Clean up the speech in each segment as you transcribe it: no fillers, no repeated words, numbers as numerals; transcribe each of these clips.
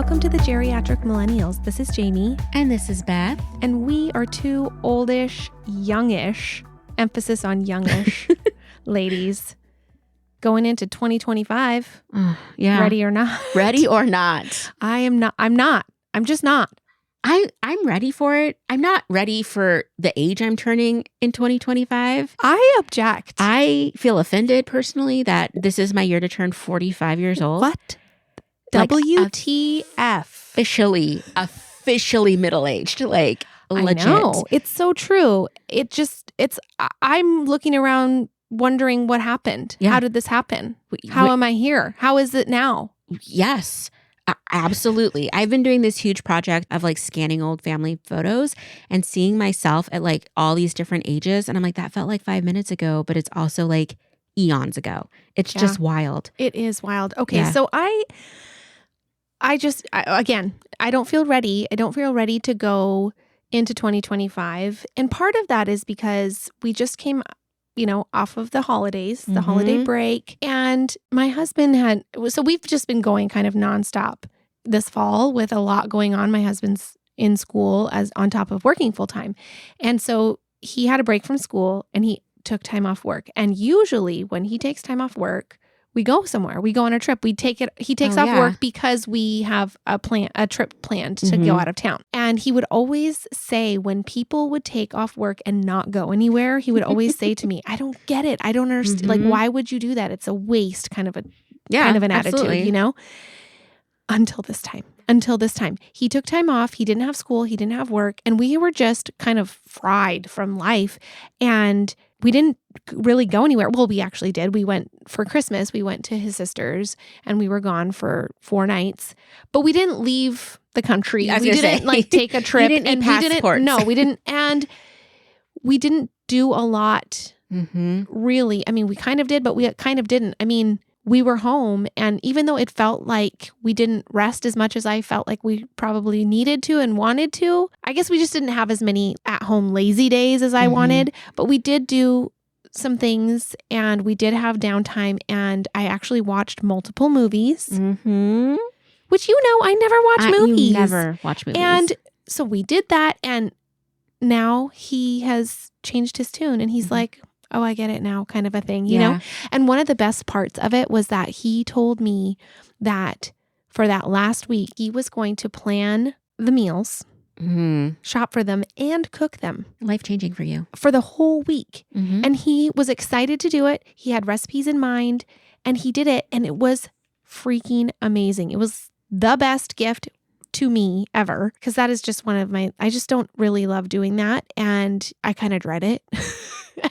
Welcome to the Geriatric Millennials. This is Jayme. And this is Beth. And we are two oldish, youngish, emphasis on youngish ladies going into 2025. Yeah. Ready or not? Ready or not? I'm not. I'm just not. I'm ready for it. I'm not ready for the age I'm turning in 2025. I object. I feel offended personally that this is my year to turn 45 years old. What? Like, WTF. Officially middle-aged. Like, legit. I know. It's so true. I'm looking around wondering what happened. Yeah. How did this happen? How am I here? How is it now? Yes. Absolutely. I've been doing this huge project of like scanning old family photos and seeing myself at like all these different ages. And I'm like, that felt like 5 minutes ago, but it's also like eons ago. It's just wild. It is wild. Okay. Yeah. So again, I don't feel ready. I don't feel ready to go into 2025. And part of that is because we just came off of the holidays, the holiday break. And my husband so we've just been going kind of nonstop this fall with a lot going on. My husband's in school as on top of working full time. And so he had a break from school and he took time off work. And usually when he takes time off work, we go somewhere. We go on a trip. He takes off work because we have a trip planned to go out of town. And he would always say when people would take off work and not go anywhere, he would always say to me, I don't get it. I don't understand. Like, why would you do that? It's a waste kind of an absolutely. attitude, Until this time. He took time off. He didn't have school. He didn't have work. And we were just kind of fried from life. And we didn't really go anywhere. Well, we actually did. We went for Christmas. We went to his sister's and we were gone for 4 nights. But we didn't leave the country. We didn't take a trip. We didn't need passports. We didn't. And we didn't do a lot, really. I mean, we kind of did, but we kind of didn't. I mean, we were home, and even though it felt like we didn't rest as much as I felt like we probably needed to and wanted to, I guess we just didn't have as many at-home lazy days as I wanted, but we did do some things, and we did have downtime, and I actually watched multiple movies, which I never watch movies. You never watch movies. And so we did that, and now he has changed his tune, and he's like, oh, I get it now, kind of a thing, you know? And one of the best parts of it was that he told me that for that last week, he was going to plan the meals, shop for them, and cook them. Life-changing for you. For the whole week. And he was excited to do it. He had recipes in mind, and he did it, and it was freaking amazing. It was the best gift to me ever, because that is just I just don't really love doing that, and I kind of dread it.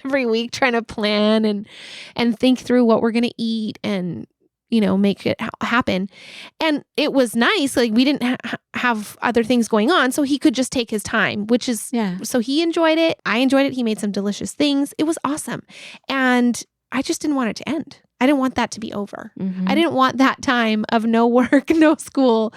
Every week trying to plan and think through what we're going to eat and, make it happen. And it was nice. Like we didn't have other things going on. So he could just take his time, which is, so he enjoyed it. I enjoyed it. He made some delicious things. It was awesome. And I just didn't want it to end. I didn't want that to be over. I didn't want that time of no work, no school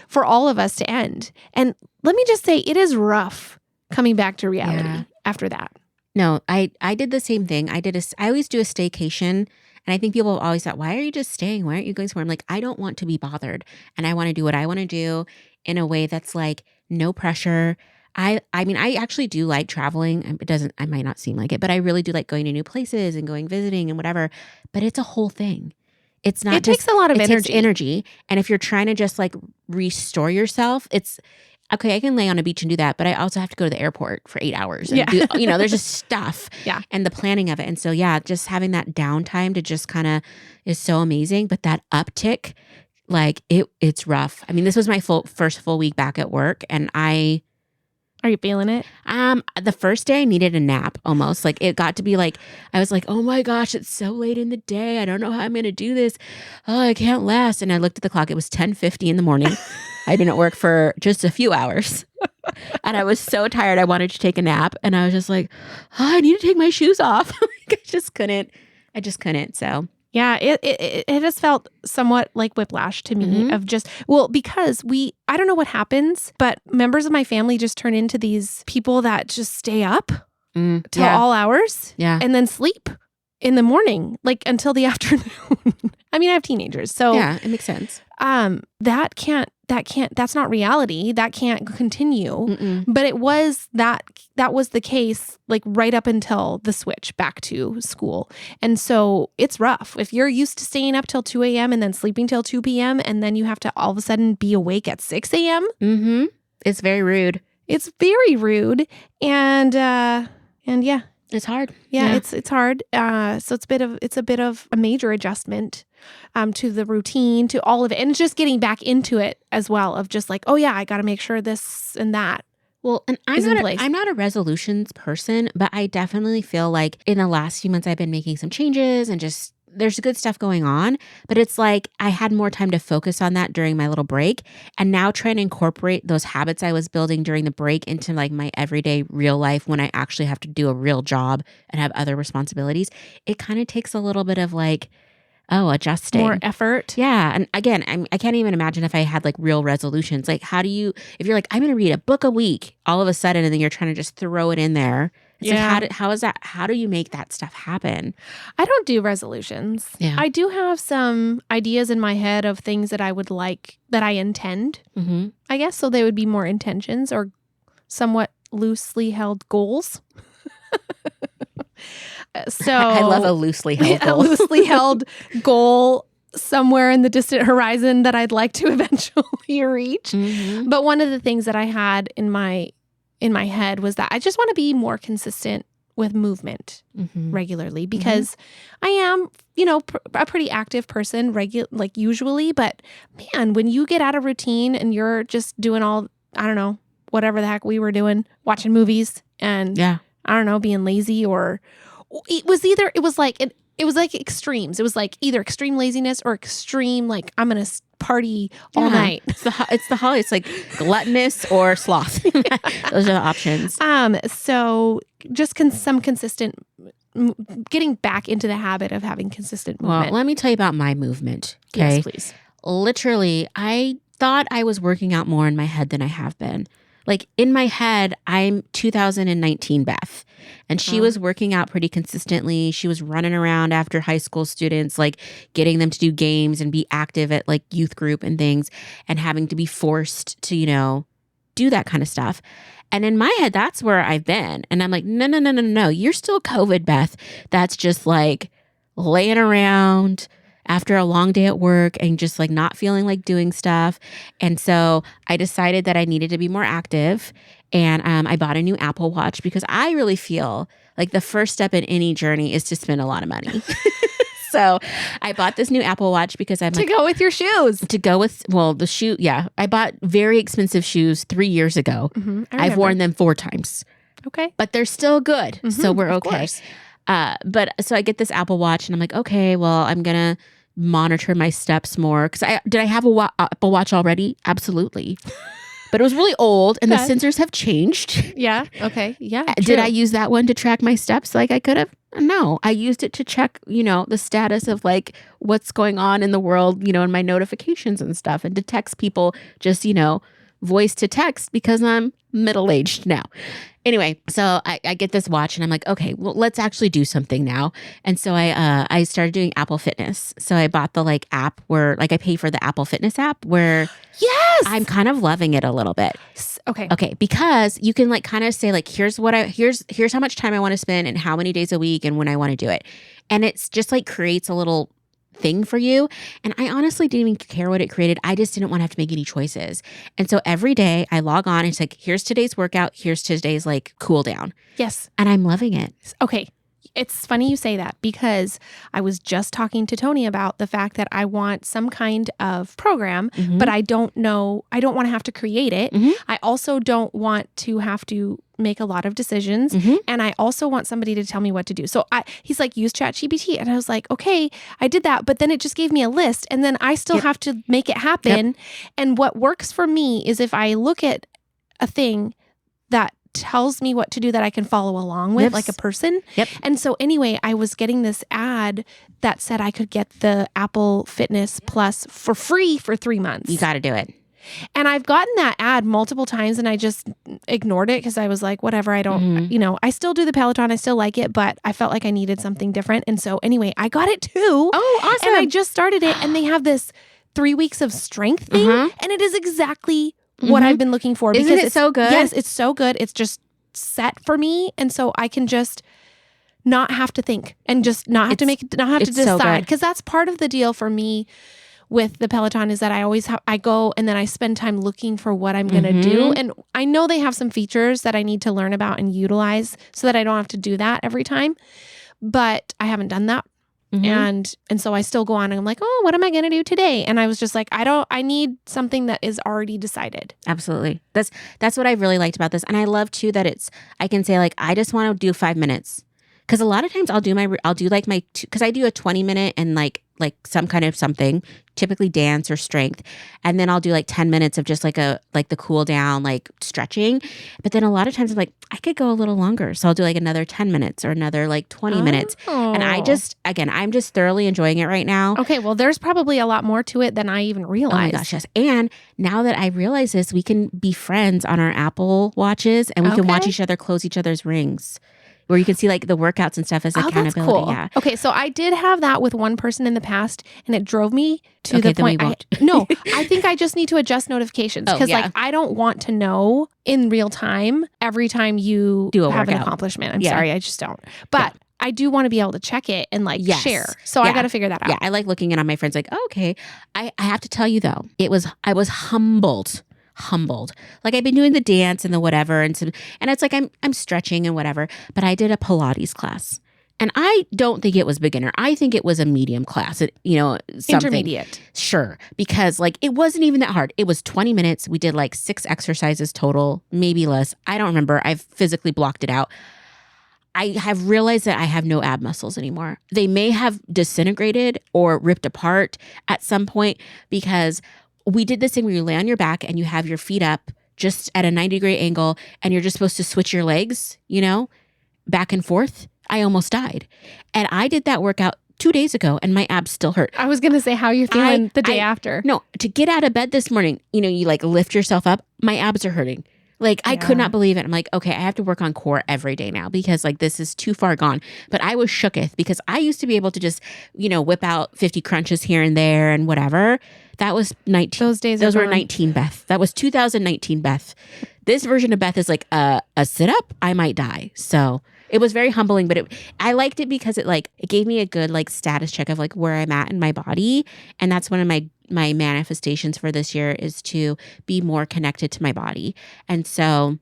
for all of us to end. And let me just say, it is rough coming back to reality after that. No, I did the same thing. I always do a staycation, and I think people have always thought, why are you just staying? Why aren't you going somewhere? I'm like, I don't want to be bothered, and I want to do what I want to do in a way that's like no pressure. I mean, I actually do like traveling. I might not seem like it, but I really do like going to new places and visiting and whatever, but it's a whole thing. It's not just, takes a lot of energy. It takes energy. And if you're trying to just like restore yourself, it's okay, I can lay on a beach and do that, but I also have to go to the airport for 8 hours. And do, there's just stuff and the planning of it. And so, just having that downtime to just kind of is so amazing. But that uptick, like it's rough. I mean, this was my first full week back at work, and Are you feeling it? The first day I needed a nap almost. Like it got to be like, I was like, oh my gosh, it's so late in the day. I don't know how I'm going to do this. Oh, I can't last. And I looked at the clock. It was 10:50 in the morning. I'd been at work for just a few hours and I was so tired. I wanted to take a nap, and I was just like, oh, I need to take my shoes off. I just couldn't. So yeah, it has felt somewhat like whiplash to me of just, because I don't know what happens, but members of my family just turn into these people that just stay up till all hours and then sleep in the morning, like until the afternoon. I mean, I have teenagers, so yeah, it makes sense. that's not reality. That can't continue. Mm-mm. But it was that was the case like right up until the switch back to school. And so it's rough. If you're used to staying up till 2 a.m. and then sleeping till 2 p.m. and then you have to all of a sudden be awake at 6 a.m. Mm-hmm. It's very rude. It's very rude. And yeah. It's hard. Yeah. It's hard. So it's a bit of a major adjustment to the routine, to all of it. And just getting back into it as well of just like, oh yeah, I got to make sure this and that. Well, and I'm not a resolutions person, but I definitely feel like in the last few months I've been making some changes and just there's good stuff going on, but it's like I had more time to focus on that during my little break, and now trying to incorporate those habits I was building during the break into like my everyday real life when I actually have to do a real job and have other responsibilities. It kind of takes a little bit of like, adjusting. More effort. Yeah. And again, I can't even imagine if I had like real resolutions. Like if you're like, I'm going to read a book a week all of a sudden, and then you're trying to just throw it in there. It's like, how do you make that stuff happen? I don't do resolutions. Yeah. I do have some ideas in my head of things that I would like, that I intend, I guess. So they would be more intentions or somewhat loosely held goals. So I love a loosely held goal. A loosely held goal somewhere in the distant horizon that I'd like to eventually reach. Mm-hmm. But one of the things that I had in my head was that I just want to be more consistent with movement regularly, because I am, a pretty active person like usually, but man, when you get out of routine and you're just doing all, I don't know, whatever the heck we were doing, watching movies and I don't know, being lazy, or it was like extremes. It was like either extreme laziness or extreme, like I'm going to party all night. It's like gluttonous or sloth. Those are the options. So just some consistent, getting back into the habit of having consistent movement. Well, let me tell you about my movement. Okay. Yes, please. Literally, I thought I was working out more in my head than I have been. Like in my head, I'm 2019 Beth, and she was working out pretty consistently. She was running around after high school students, like getting them to do games and be active at like youth group and things, and having to be forced to, do that kind of stuff. And in my head, that's where I've been. And I'm like, no, you're still COVID, Beth. That's just like laying around after a long day at work and just like not feeling like doing stuff. And so I decided that I needed to be more active. And I bought a new Apple Watch, because I really feel like the first step in any journey is to spend a lot of money. So I bought this new Apple Watch because I'm to go with your shoes. To go with, the shoe. Yeah. I bought very expensive shoes 3 years ago. I've worn them 4 times. Okay. But they're still good. So we're okay. But so I get this Apple Watch and I'm like, okay, well, I'm going to monitor my steps more. Because did I have a Apple Watch already? Absolutely. But it was really old and the sensors have changed. Yeah. Okay. Yeah. Did I use that one to track my steps like I could have? No, I used it to check, the status of like what's going on in the world, in my notifications and stuff, and to text people just, voice to text, because I'm middle-aged now. Anyway, so I get this watch and I'm like, okay, well, let's actually do something now. And so I started doing Apple Fitness. So I bought the like app where like I pay for the Apple Fitness app, where I'm kind of loving it a little bit. Okay. Because you can like kind of say like, here's how much time I want to spend and how many days a week and when I want to do it. And it's just like creates a little thing for you. And I honestly didn't even care what it created. I just didn't want to have to make any choices. And so every day I log on and it's like, here's today's workout. Here's today's like cool down. Yes. And I'm loving it. Okay. It's funny you say that, because I was just talking to Tony about the fact that I want some kind of program, but I don't want to have to create it. I also don't want to have to make a lot of decisions. And I also want somebody to tell me what to do. So he's like, use ChatGPT. And I was like, okay, I did that. But then it just gave me a list, and then I still have to make it happen. And what works for me is if I look at a thing that tells me what to do that I can follow along with, like a person. And so anyway, I was getting this ad that said I could get the Apple Fitness Plus for free for 3 months. You got to do it. And I've gotten that ad multiple times and I just ignored it because I was like, whatever, I don't, I still do the Peloton. I still like it, but I felt like I needed something different. And so anyway, I got it too. Oh, awesome. And I just started it, and they have this 3 weeks of strength thing. And it is exactly what I've been looking for. Isn't it so good? Yes, it's so good. It's just set for me. And so I can just not have to think and just not have to decide. Because that's part of the deal for me with the Peloton is that I go and then I spend time looking for what I'm going to do. And I know they have some features that I need to learn about and utilize so that I don't have to do that every time. But I haven't done that. And so I still go on and I'm like, oh, what am I going to do today? And I was just like, I need something that is already decided. Absolutely. That's what I really liked about this. And I love too that I can say like, I just want to do 5 minutes. Cause a lot of times I'll do cause I do a 20-minute and like some kind of something, typically dance or strength. And then I'll do like 10 minutes of just like the cool down, like stretching. But then a lot of times I'm like, I could go a little longer. So I'll do like another 10 minutes or another like 20 minutes. And I'm just thoroughly enjoying it right now. Okay. Well, there's probably a lot more to it than I even realized. Oh my gosh, yes. And now that I realize this, we can be friends on our Apple Watches and we can watch each other close each other's rings. Where you can see like the workouts and stuff as accountability. That's cool. Yeah. Okay, so I did have that with one person in the past, and it drove me to the point. I think I just need to adjust notifications because like I don't want to know in real time every time you do have an accomplishment. I'm sorry, I just don't. But I do want to be able to check it and like share. So I got to figure that out. Yeah, I like looking in on my friends like, oh, okay. I have to tell you though, I was humbled. Like I've been doing the dance and the whatever and it's like I'm stretching and whatever, but I did a Pilates class and I don't think it was beginner. I think it was a medium class, something. Intermediate. Sure. Because like it wasn't even that hard. It was 20 minutes. We did like 6 exercises total, maybe less. I don't remember. I've physically blocked it out. I have realized that I have no ab muscles anymore. They may have disintegrated or ripped apart at some point because we did this thing where you lay on your back and you have your feet up just at a 90-degree angle and you're just supposed to switch your legs, back and forth. I almost died. And I did that workout 2 days ago and my abs still hurt. I was going to say, how you're feeling the day after. No, to get out of bed this morning, you like lift yourself up. My abs are hurting. Like I could not believe it. I'm like, okay, I have to work on core every day now because like this is too far gone. But I was shooketh because I used to be able to just, whip out 50 crunches here and there and whatever. That was 19. Those were 19, Beth. That was 2019, Beth. This version of Beth is like a sit up. I might die. So it was very humbling, but I liked it because it gave me a good like status check of like where I'm at in my body. And that's one of my manifestations for this year is to be more connected to my body. And so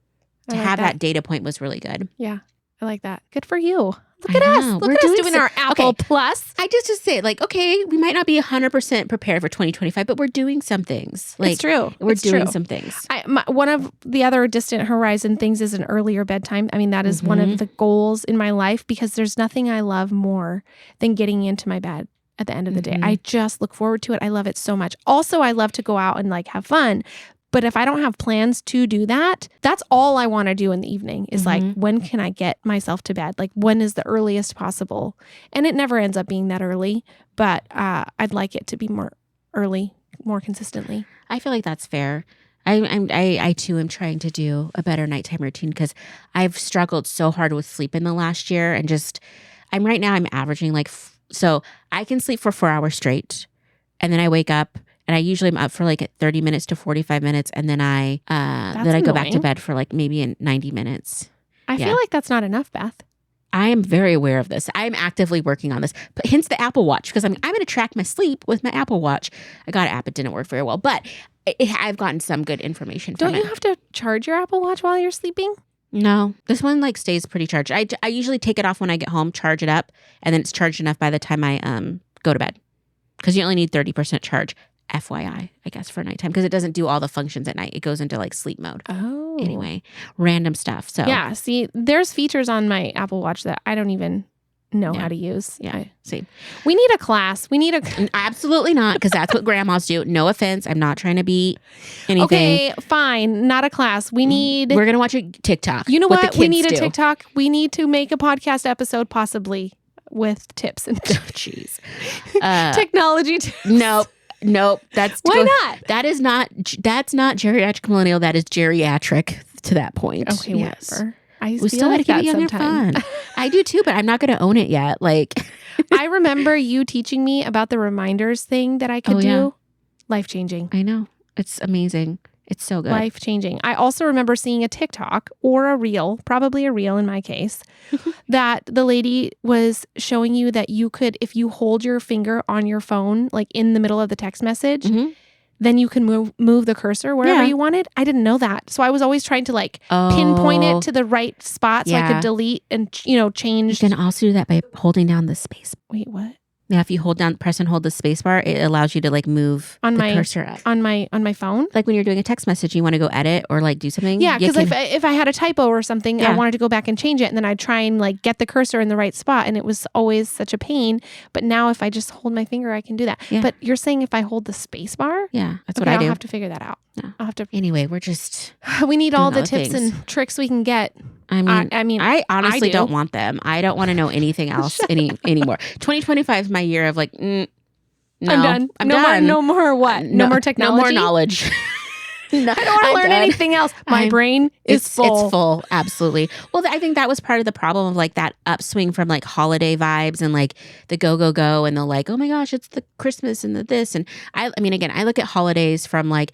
to have that data point was really good. Yeah. I like that. Good for you. Look at us. Look at us doing our Apple Plus. I just say like, okay, we might not be 100% prepared for 2025, but we're doing some things. Like, it's true. We're doing some things. One of the other distant horizon things is an earlier bedtime. I mean, that is one of the goals in my life because there's nothing I love more than getting into my bed at the end of the day. I just look forward to it. I love it so much. Also, I love to go out and like have fun. But if I don't have plans to do that, that's all I want to do in the evening is like, when can I get myself to bed? Like, when is the earliest possible? And it never ends up being that early, but I'd like it to be more early, more consistently. I feel like that's fair. I too am trying to do a better nighttime routine because I've struggled so hard with sleep in the last year and I'm averaging like, so I can sleep for 4 hours straight and then I wake up. And I usually am up for like 30 minutes to 45 minutes. And then I go back to bed for like maybe in 90 minutes. I feel like that's not enough, Beth. I am very aware of this. I'm actively working on this. But hence the Apple Watch, because I'm going to track my sleep with my Apple Watch. I got an app. It didn't work very well. But I've gotten some good information from it. Don't you have to charge your Apple Watch while you're sleeping? No. This one like stays pretty charged. I usually take it off when I get home, charge it up. And then it's charged enough by the time I go to bed. Because you only need 30% charge. FYI, I guess, for nighttime because it doesn't do all the functions at night. It goes into like sleep mode. Oh. Anyway, random stuff. So yeah, see, there's features on my Apple Watch that I don't even know how to use. Yeah. See, we need a class. We need absolutely not because that's what grandmas do. No offense. I'm not trying to be anything. Okay, fine. Not a class. We're going to watch a TikTok. You know what? We need a TikTok. We need to make a podcast episode possibly with tips and jeez. Technology tips. Nope. Why not? That's not geriatric millennial. That is geriatric to that point. Okay, yes. whatever. We still got to keep it young and fun. I do too, but I'm not going to own it yet. Like, I remember you teaching me about the reminders thing that I could do. Life-changing. I know. It's amazing. It's so good. Life-changing. I also remember seeing a TikTok or a reel, probably a reel in my case, that the lady was showing you that you could, if you hold your finger on your phone, like in the middle of the text message, then you can move the cursor wherever you wanted. I didn't know that. So I was always trying to like pinpoint it to the right spot so I could delete and, change. You can also do that by holding down the space. Wait, what? Yeah, if you press and hold the space bar, it allows you to like move the cursor up. On my phone? Like when you're doing a text message, you want to go edit or like do something. Yeah, because if I had a typo or something, I wanted to go back and change it, and then I'd try and like get the cursor in the right spot, and it was always such a pain. But now if I just hold my finger, I can do that. Yeah. But you're saying if I hold the space bar? Yeah, that's what I do. I'll have to figure that out. Yeah. I'll have to. Anyway, we're just. We need all the tips and tricks we can get. I honestly don't want them. I don't want to know anything else anymore. 2025 is my year of like, no, I'm done. No more what? No more technology? No more knowledge. No, I don't want to learn anything else. My brain is full. It's full. Absolutely. Well, I think that was part of the problem of like that upswing from like holiday vibes and like the go and the like, oh my gosh, it's the Christmas and the this. And I mean, again, I look at holidays from like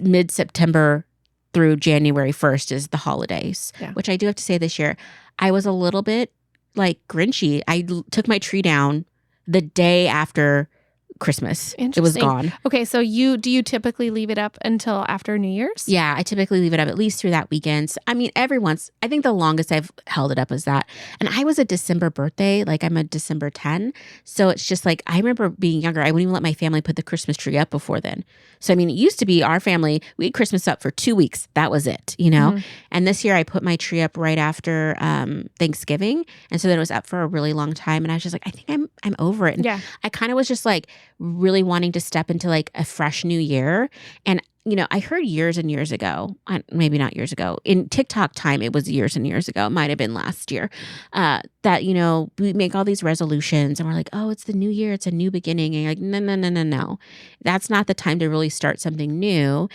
mid-September through January 1st is the holidays, which I do have to say this year, I was a little bit like Grinchy. I took my tree down the day after Christmas. It was gone. Okay, so do you typically leave it up until after New Year's? Yeah, I typically leave it up at least through that weekend. So, I mean, I think the longest I've held it up was that. And I was a December birthday, like I'm a December 10. So it's just like, I remember being younger, I wouldn't even let my family put the Christmas tree up before then. So, I mean, it used to be our family, we had Christmas up for 2 weeks. That was it, And this year I put my tree up right after Thanksgiving. And so then it was up for a really long time. And I was just like, I think I'm over it. And I kind of was just like, really wanting to step into like a fresh new year. And, I heard years and years ago, maybe not years ago, in TikTok time, it was years and years ago, it might have been last year, that, we make all these resolutions and we're like, oh, it's the new year, it's a new beginning. And you're like, no. That's not the time to really start something new.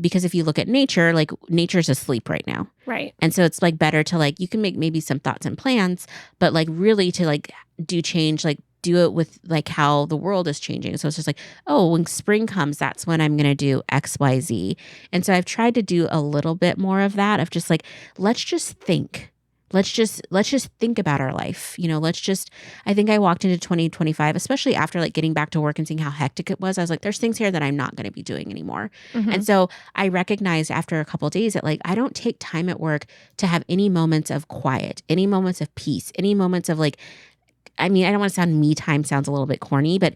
Because if you look at nature, like nature's asleep right now. Right. And so it's like better to like, you can make maybe some thoughts and plans, but like really to like do change, like do it with like how the world is changing. So it's just like, oh, when spring comes, that's when I'm going to do X, Y, Z. And so I've tried to do a little bit more of that of just like, let's just think. Let's just think about our life. I think I walked into 2025, especially after like getting back to work and seeing how hectic it was. I was like, there's things here that I'm not going to be doing anymore. Mm-hmm. And so I recognized after a couple of days that like, I don't take time at work to have any moments of quiet, any moments of peace, any moments of like, I mean, I don't want to sound me time sounds a little bit corny, but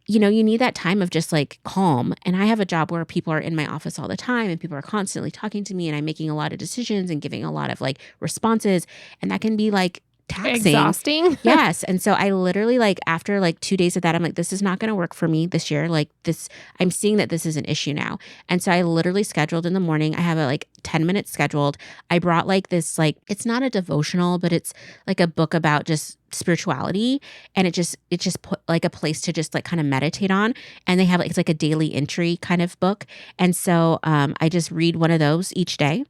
you need that time of just like calm. And I have a job where people are in my office all the time and people are constantly talking to me and I'm making a lot of decisions and giving a lot of like responses. And that can be like taxing. Exhausting. Yes. And so I literally like after like 2 days of that, I'm like, this is not going to work for me this year. Like this, I'm seeing that this is an issue now. And so I literally scheduled in the morning. I have a like 10 minutes scheduled. I brought like this, like, it's not a devotional, but it's like a book about just spirituality. And it just put like a place to just like kind of meditate on. And they have, it's like a daily entry kind of book. And so I just read one of those each day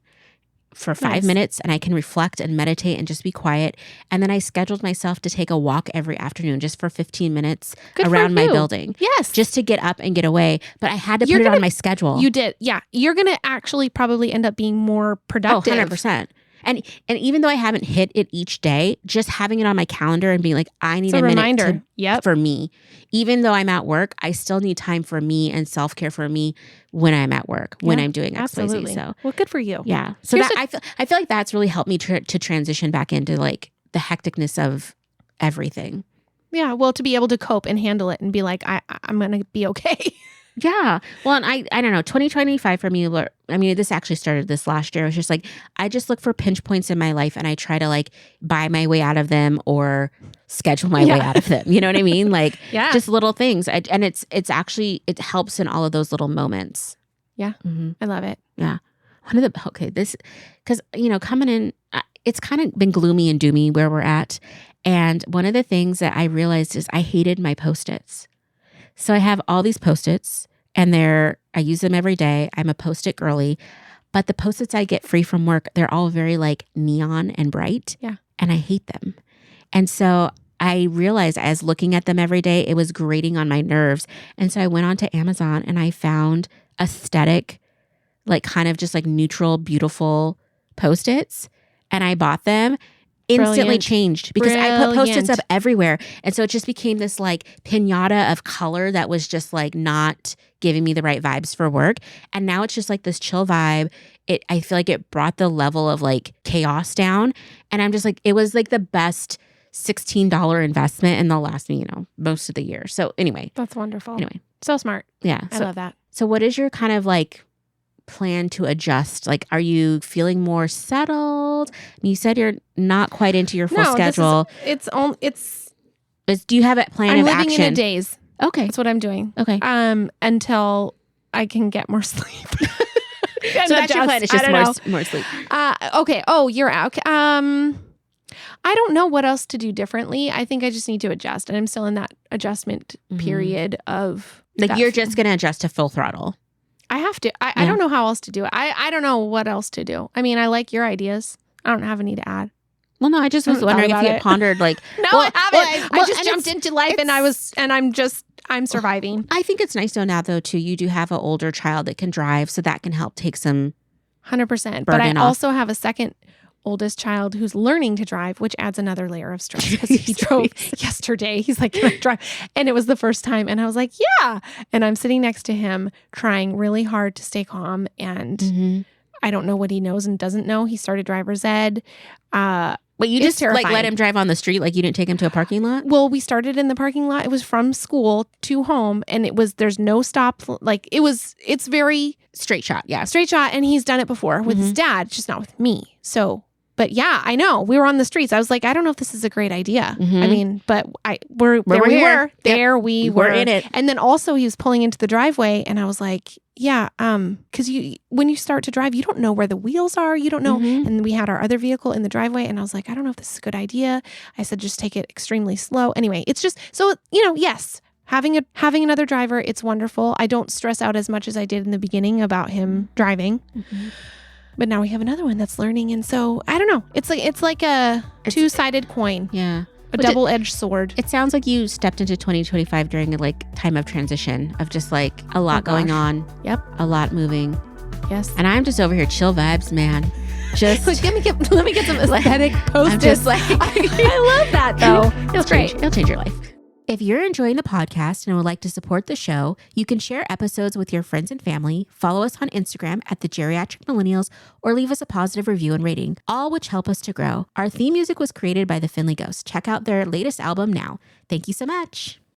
for 5 minutes and I can reflect and meditate and just be quiet. And then I scheduled myself to take a walk every afternoon just for 15 minutes around my building. Yes. Just to get up and get away. But I had to put it on my schedule. You did. Yeah. You're going to actually probably end up being more productive. Oh, 100%. And even though I haven't hit it each day, just having it on my calendar and being like, I need a minute for me. Even though I'm at work, I still need time for me and self-care for me when I'm at work, when I'm doing X, Y, Z. So, well, good for you. Yeah. So I feel like that's really helped me to transition back into like the hecticness of everything. Yeah. Well, to be able to cope and handle it and be like, I'm going to be okay. Yeah. Well, and I don't know, 2025 for me, I mean, this actually started this last year. It was just like, I just look for pinch points in my life and I try to like buy my way out of them or schedule my way out of them. You know what I mean? Like just little things. And it's actually, it helps in all of those little moments. Yeah. Mm-hmm. I love it. Yeah. Because, coming in, it's kind of been gloomy and doomy where we're at. And one of the things that I realized is I hated my Post-its. So I have all these Post-its and I use them every day. I'm a Post-it girly, but the Post-its I get free from work, they're all very like neon and bright. Yeah. And I hate them. And so I realized as looking at them every day, it was grating on my nerves. And so I went onto Amazon and I found aesthetic, like kind of just like neutral, beautiful Post-its. And I bought them. Instantly Brilliant. changed because I put Post-its up everywhere. And so it just became this like pinata of color that was just like not giving me the right vibes for work. And now it's just like this chill vibe. I feel like it brought the level of like chaos down. And I'm just like, it was like the best $16 investment and they'll last me, most of the year. So anyway. That's wonderful. Anyway. So smart. Yeah. I love that. So what is your kind of like plan to adjust? Like, are you feeling more settled? You said you're not quite into your full schedule. Do you have a plan of action? I'm living in a daze. Okay. That's what I'm doing. Okay. Until I can get more sleep. So that's your plan. It's just more sleep. Okay. Oh, you're out. I don't know what else to do differently. I think I just need to adjust. And I'm still in that adjustment period of like you're just going to adjust to full throttle. I have to. I don't know how else to do it. I don't know what else to do. I mean, I like your ideas. I don't have any to add. Well, no, I just was wondering if you had pondered like. No, I haven't. I just jumped into life and I'm surviving. I think it's nice though now though too. You do have an older child that can drive, so that can help take some 100%. But I also have a second oldest child who's learning to drive, which adds another layer of stress because he drove yesterday. He's like, can I drive? And it was the first time. And I was like, yeah. And I'm sitting next to him trying really hard to stay calm. And I don't know what he knows and doesn't know. He started driver's ed. But you just terrifying. like let him drive on the street? Like you didn't take him to a parking lot? Well, we started in the parking lot. It was from school to home. And there's no stop. Like it's very straight shot. Yeah. Straight shot. And he's done it before with his dad, just not with me. So, but yeah, I know we were on the streets. I was like, I don't know if this is a great idea. I mean, but we were in it. And then also he was pulling into the driveway and I was like, yeah, because when you start to drive, you don't know where the wheels are. You don't know. And we had our other vehicle in the driveway and I was like, I don't know if this is a good idea. I said, just take it extremely slow. Anyway, it's just, so, yes, having another driver, it's wonderful. I don't stress out as much as I did in the beginning about him driving. But now we have another one that's learning. And so I don't know. It's like a two-sided coin. Yeah. A double-edged sword. It sounds like you stepped into 2025 during a time of transition of just like a lot going on. Yep. A lot moving. Yes. And I'm just over here chill vibes, man. Just let me get some aesthetic Post-its. I'm just like I love that though. It'll change your life. If you're enjoying the podcast and would like to support the show, you can share episodes with your friends and family, follow us on Instagram at the Geriatric Millennials, or leave us a positive review and rating, all which help us to grow. Our theme music was created by the Finley Ghost. Check out their latest album now. Thank you so much.